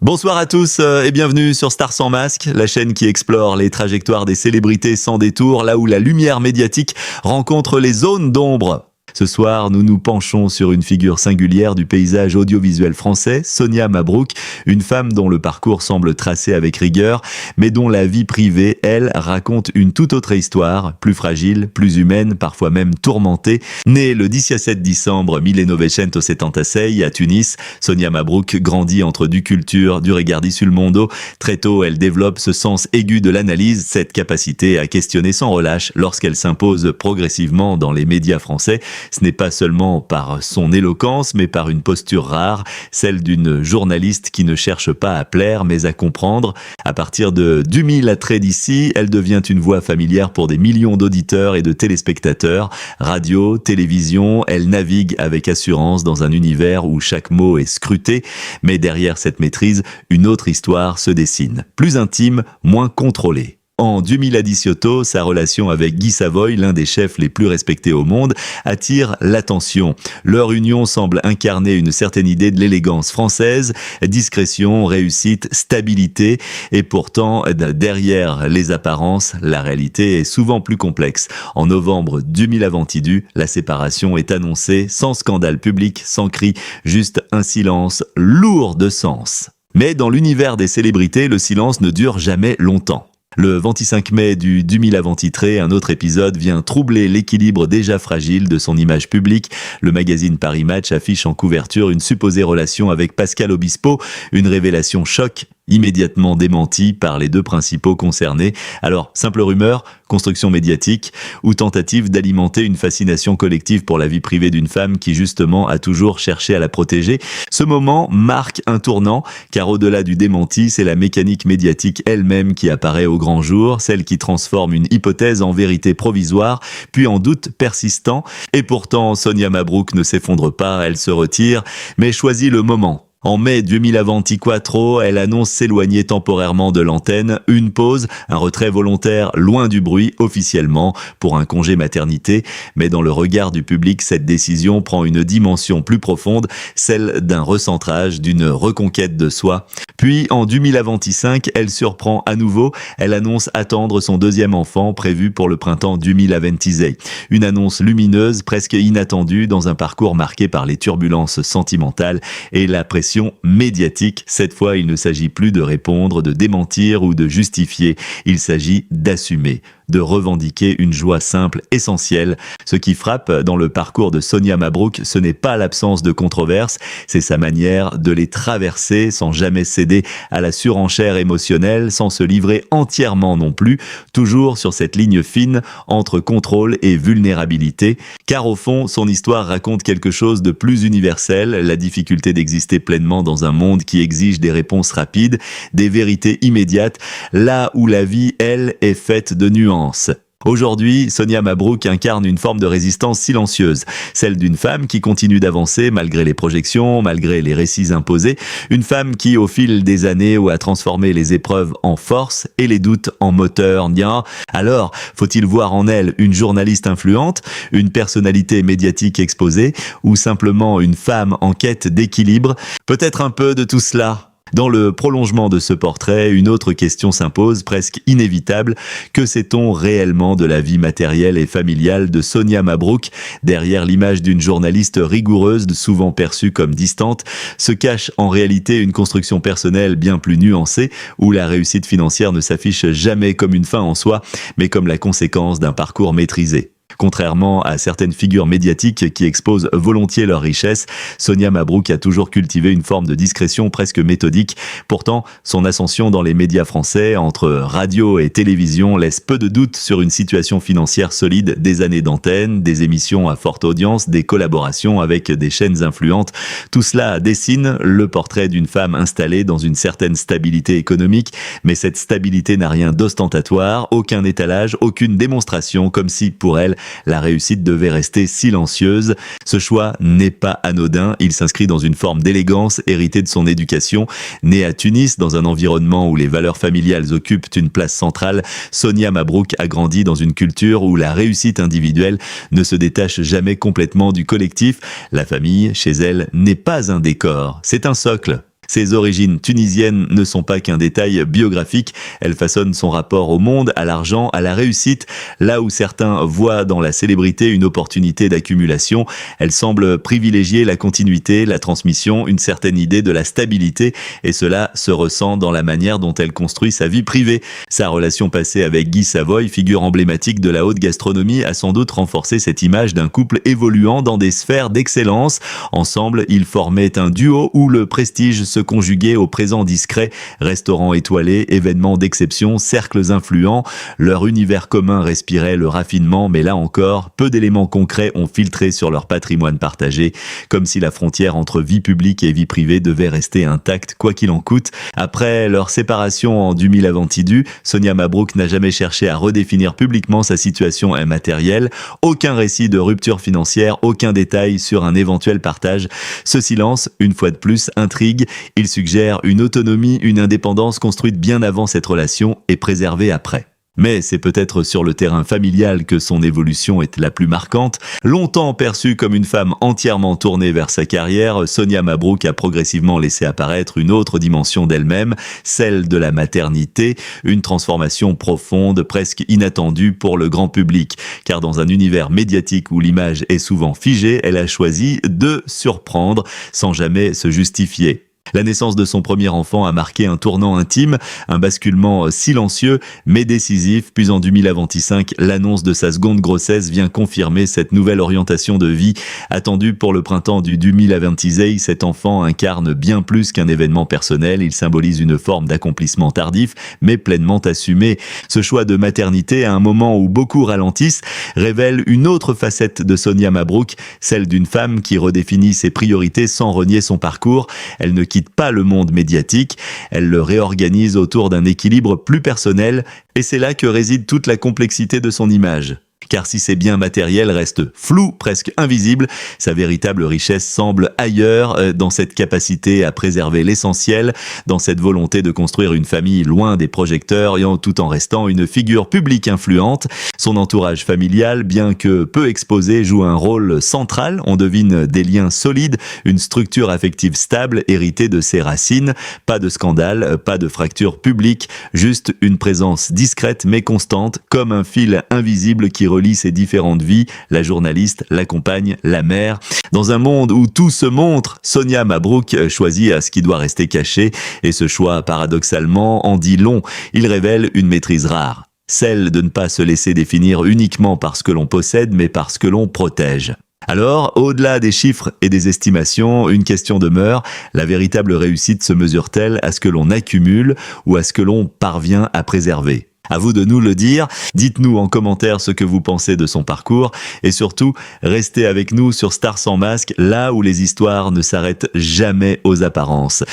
Bonsoir à tous et bienvenue sur Stars sans masque, la chaîne qui explore les trajectoires des célébrités sans détour, là où la lumière médiatique rencontre les zones d'ombre. Ce soir, nous nous penchons sur une figure singulière du paysage audiovisuel français, Sonia Mabrouk, une femme dont le parcours semble tracé avec rigueur, mais dont la vie privée, elle, raconte une toute autre histoire, plus fragile, plus humaine, parfois même tourmentée. Née le 17 décembre 1976 à Tunis, Sonia Mabrouk grandit entre du culture, du regardi sul mondo. Très tôt, elle développe ce sens aigu de l'analyse, cette capacité à questionner sans relâche lorsqu'elle s'impose progressivement dans les médias français. Ce n'est pas seulement par son éloquence, mais par une posture rare, celle d'une journaliste qui ne cherche pas à plaire, mais à comprendre. À partir de d'humiles attraits d'ici, elle devient une voix familière pour des millions d'auditeurs et de téléspectateurs. Radio, télévision, elle navigue avec assurance dans un univers où chaque mot est scruté, mais derrière cette maîtrise, une autre histoire se dessine. Plus intime, moins contrôlée. En Dumiladiciotto, sa relation avec Guy Savoy, l'un des chefs les plus respectés au monde, attire l'attention. Leur union semble incarner une certaine idée de l'élégance française, discrétion, réussite, stabilité, et pourtant, derrière les apparences, la réalité est souvent plus complexe. En novembre 2022, la séparation est annoncée sans scandale public, sans cri, juste un silence lourd de sens. Mais dans l'univers des célébrités, le silence ne dure jamais longtemps. Le 25 mai du 2023, un autre épisode vient troubler l'équilibre déjà fragile de son image publique. Le magazine Paris Match affiche en couverture une supposée relation avec Pascal Obispo, une révélation choc immédiatement démentie par les deux principaux concernés. Alors, simple rumeur, construction médiatique ou tentative d'alimenter une fascination collective pour la vie privée d'une femme qui justement a toujours cherché à la protéger. Ce moment marque un tournant, car au-delà du démenti, c'est la mécanique médiatique elle-même qui apparaît au grand jour, celle qui transforme une hypothèse en vérité provisoire, puis en doute persistant. Et pourtant, Sonia Mabrouk ne s'effondre pas, elle se retire, mais choisit le moment. En mai 2024, elle annonce s'éloigner temporairement de l'antenne, une pause, un retrait volontaire loin du bruit officiellement pour un congé maternité, mais dans le regard du public, cette décision prend une dimension plus profonde, celle d'un recentrage, d'une reconquête de soi. Puis en 2025, elle surprend à nouveau, elle annonce attendre son deuxième enfant prévu pour le printemps 2026. Une annonce lumineuse, presque inattendue dans un parcours marqué par les turbulences sentimentales et la pression médiatique. Cette fois, il ne s'agit plus de répondre, de démentir ou de justifier. Il s'agit d'assumer, de revendiquer une joie simple, essentielle. Ce qui frappe dans le parcours de Sonia Mabrouk, ce n'est pas l'absence de controverses, c'est sa manière de les traverser sans jamais céder à la surenchère émotionnelle, sans se livrer entièrement non plus, toujours sur cette ligne fine entre contrôle et vulnérabilité. Car au fond, son histoire raconte quelque chose de plus universel, la difficulté d'exister pleinement dans un monde qui exige des réponses rapides, des vérités immédiates, là où la vie, elle, est faite de nuances. Aujourd'hui, Sonia Mabrouk incarne une forme de résistance silencieuse, celle d'une femme qui continue d'avancer malgré les projections, malgré les récits imposés, une femme qui, au fil des années, a transformé les épreuves en force et les doutes en moteur. Alors, faut-il voir en elle une journaliste influente, une personnalité médiatique exposée, ou simplement une femme en quête d'équilibre? Peut-être un peu de tout cela. Dans le prolongement de ce portrait, une autre question s'impose, presque inévitable. Que sait-on réellement de la vie matérielle et familiale de Sonia Mabrouk? Derrière l'image d'une journaliste rigoureuse, souvent perçue comme distante, se cache en réalité une construction personnelle bien plus nuancée, où la réussite financière ne s'affiche jamais comme une fin en soi, mais comme la conséquence d'un parcours maîtrisé. Contrairement à certaines figures médiatiques qui exposent volontiers leur richesse, Sonia Mabrouk a toujours cultivé une forme de discrétion presque méthodique. Pourtant, son ascension dans les médias français, entre radio et télévision, laisse peu de doute sur une situation financière solide, des années d'antenne, des émissions à forte audience, des collaborations avec des chaînes influentes. Tout cela dessine le portrait d'une femme installée dans une certaine stabilité économique, mais cette stabilité n'a rien d'ostentatoire, aucun étalage, aucune démonstration, comme si, pour elle, la réussite devait rester silencieuse. Ce choix n'est pas anodin, il s'inscrit dans une forme d'élégance héritée de son éducation. Née à Tunis, dans un environnement où les valeurs familiales occupent une place centrale, Sonia Mabrouk a grandi dans une culture où la réussite individuelle ne se détache jamais complètement du collectif. La famille, chez elle, n'est pas un décor, c'est un socle. Ses origines tunisiennes ne sont pas qu'un détail biographique, elles façonnent son rapport au monde, à l'argent, à la réussite. Là où certains voient dans la célébrité une opportunité d'accumulation, elle semble privilégier la continuité, la transmission, une certaine idée de la stabilité, et cela se ressent dans la manière dont elle construit sa vie privée. Sa relation passée avec Guy Savoy, figure emblématique de la haute gastronomie, a sans doute renforcé cette image d'un couple évoluant dans des sphères d'excellence. Ensemble, ils formaient un duo où le prestige se conjuguait au présent discret, restaurants étoilés, événements d'exception, cercles influents. Leur univers commun respirait le raffinement, mais là encore, peu d'éléments concrets ont filtré sur leur patrimoine partagé, comme si la frontière entre vie publique et vie privée devait rester intacte, quoi qu'il en coûte. Après leur séparation en 2000 Aventidus, Sonia Mabrouk n'a jamais cherché à redéfinir publiquement sa situation immatérielle. Aucun récit de rupture financière, aucun détail sur un éventuel partage. Ce silence, une fois de plus, intrigue. Il suggère une autonomie, une indépendance construite bien avant cette relation et préservée après. Mais c'est peut-être sur le terrain familial que son évolution est la plus marquante. Longtemps perçue comme une femme entièrement tournée vers sa carrière, Sonia Mabrouk a progressivement laissé apparaître une autre dimension d'elle-même, celle de la maternité, une transformation profonde, presque inattendue pour le grand public. Car dans un univers médiatique où l'image est souvent figée, elle a choisi de surprendre sans jamais se justifier. La naissance de son premier enfant a marqué un tournant intime, un basculement silencieux mais décisif, puis en 2025, l'annonce de sa seconde grossesse vient confirmer cette nouvelle orientation de vie. Attendue pour le printemps du 2026, cet enfant incarne bien plus qu'un événement personnel, il symbolise une forme d'accomplissement tardif mais pleinement assumé. Ce choix de maternité, à un moment où beaucoup ralentissent, révèle une autre facette de Sonia Mabrouk, celle d'une femme qui redéfinit ses priorités sans renier son parcours. Elle ne quitte pas le monde médiatique, elle le réorganise autour d'un équilibre plus personnel, et c'est là que réside toute la complexité de son image. Car si ses biens matériels restent flous, presque invisibles, sa véritable richesse semble ailleurs, dans cette capacité à préserver l'essentiel, dans cette volonté de construire une famille loin des projecteurs et tout en restant une figure publique influente. Son entourage familial, bien que peu exposé, joue un rôle central. On devine des liens solides, une structure affective stable héritée de ses racines. Pas de scandale, pas de fracture publique, juste une présence discrète mais constante, comme un fil invisible qui relie ses différentes vies, la journaliste, la compagne, la mère. Dans un monde où tout se montre, Sonia Mabrouk choisit à ce qui doit rester caché, et ce choix, paradoxalement, en dit long. Il révèle une maîtrise rare, celle de ne pas se laisser définir uniquement par ce que l'on possède, mais par ce que l'on protège. Alors, au-delà des chiffres et des estimations, une question demeure, la véritable réussite se mesure-t-elle à ce que l'on accumule ou à ce que l'on parvient à préserver ? À vous de nous le dire, dites-nous en commentaire ce que vous pensez de son parcours et surtout, restez avec nous sur Stars sans masque, là où les histoires ne s'arrêtent jamais aux apparences.